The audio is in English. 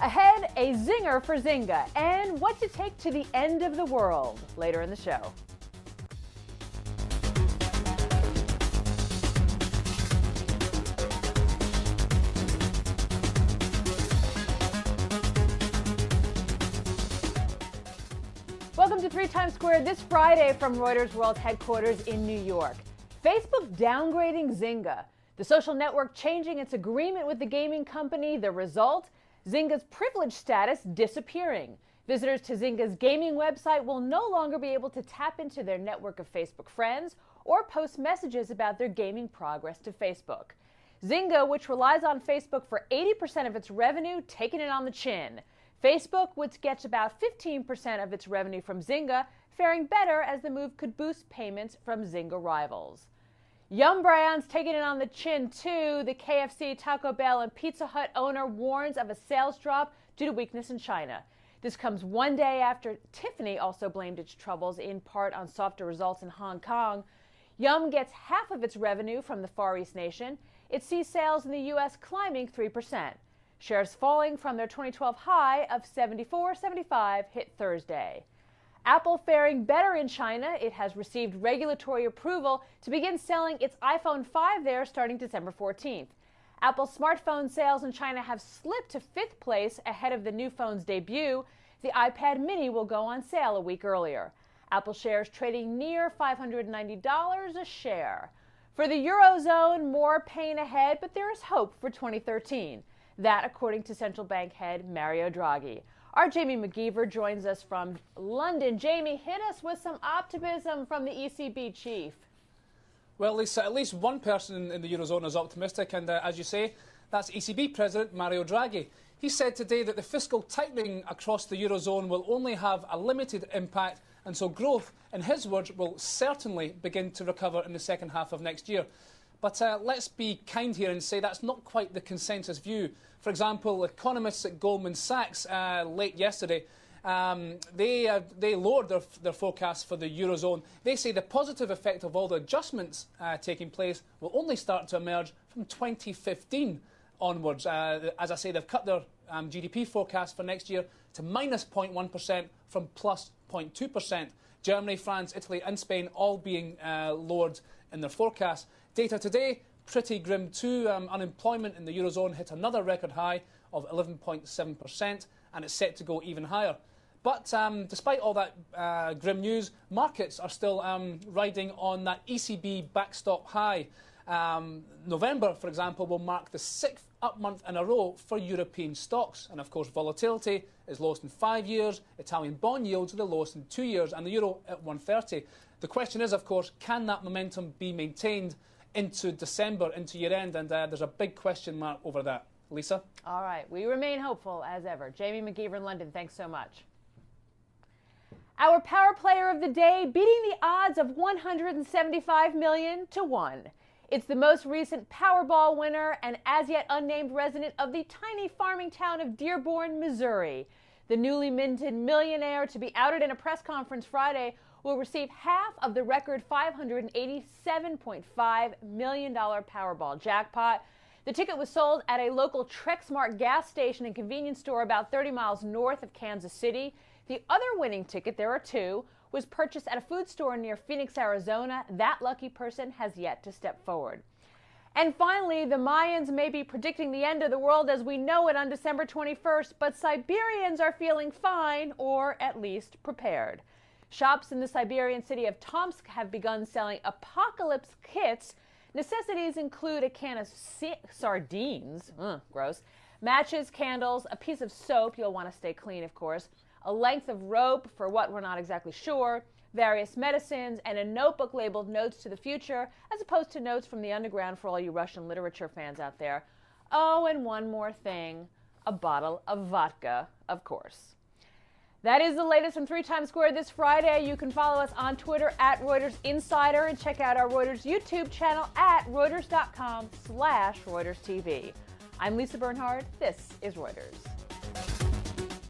Ahead, a zinger for Zynga, and what to take to the end of the world later in the show. Welcome to 3 Times Square this Friday from Reuters World Headquarters in New York. Facebook downgrading Zynga. The social network changing its agreement with the gaming company. The result? Zynga's privileged status disappearing. Visitors to Zynga's gaming website will no longer be able to tap into their network of Facebook friends or post messages about their gaming progress to Facebook. Zynga, which relies on Facebook for 80% of its revenue, taking it on the chin. Facebook, which gets about 15% of its revenue from Zynga, faring better as the move could boost payments from Zynga rivals. Yum Brands taking it on the chin, too. The KFC, Taco Bell, and Pizza Hut owner warns of a sales drop due to weakness in China. This comes one day after Tiffany also blamed its troubles in part on softer results in Hong Kong. Yum gets half of its revenue from the Far East nation. It sees sales in the U.S. climbing 3%. Shares falling from their 2012 high of 74.75 hit Thursday. Apple faring better in China. It has received regulatory approval to begin selling its iPhone 5 there starting December 14th. Apple's smartphone sales in China have slipped to 5th place ahead of the new phone's debut. The iPad mini will go on sale a week earlier. Apple shares trading near $590 a share. For the Eurozone, more pain ahead, but there is hope for 2013. That, according to central bank head Mario Draghi. Our Jamie McGeever joins us from London. Jamie, hit us with some optimism from the ECB chief. Well, Lisa, at least one person in the Eurozone is optimistic, and as you say, that's ECB President Mario Draghi. He said today that the fiscal tightening across the Eurozone will only have a limited impact, and so growth, in his words, will certainly begin to recover in the second half of next year. But let's be kind here and say that's not quite the consensus view. For example, economists at Goldman Sachs late yesterday, they lowered their forecast for the Eurozone. They say the positive effect of all the adjustments taking place will only start to emerge from 2015 onwards. As I say, they've cut their GDP forecast for next year to minus 0.1% from plus 0.2%. Germany, France, Italy and Spain all being lowered in their forecast. Data today, pretty grim too. Unemployment in the Eurozone hit another record high of 11.7%, and it's set to go even higher. But despite all that grim news, markets are still riding on that ECB backstop high. November, for example, will mark the 6th up month in a row for European stocks. And of course, volatility is lowest in 5 years. Italian bond yields are the lowest in 2 years, and the euro at 130. The question is, of course, can that momentum be maintained into December, into year-end? And there's a big question mark over that. Lisa? All right. We remain hopeful, as ever. Jamie McGeever in London, thanks so much. Our power player of the day, beating the odds of 175 million to 1. It's the most recent Powerball winner and as yet unnamed resident of the tiny farming town of Dearborn, Missouri. The newly minted millionaire, to be outed in a press conference Friday, will receive half of the record $587.5 million Powerball jackpot. The ticket was sold at a local Trexmart gas station and convenience store about 30 miles north of Kansas City. The other winning ticket, there are two, was purchased at a food store near Phoenix, Arizona. That lucky person has yet to step forward. And finally, the Mayans may be predicting the end of the world as we know it on December 21st, but Siberians are feeling fine, or at least prepared. Shops in the Siberian city of Tomsk have begun selling apocalypse kits. Necessities include a can of sardines, gross, matches, candles, a piece of soap, you'll want to stay clean of course, a length of rope for what we're not exactly sure, various medicines, and a notebook labeled Notes to the Future, as opposed to Notes from the Underground for all you Russian literature fans out there. Oh, and one more thing, a bottle of vodka, of course. That is the latest from 3 Times Square this Friday. You can follow us on Twitter at Reuters Insider and check out our Reuters YouTube channel at Reuters.com/ReutersTV. I'm Lisa Bernhard. This is Reuters.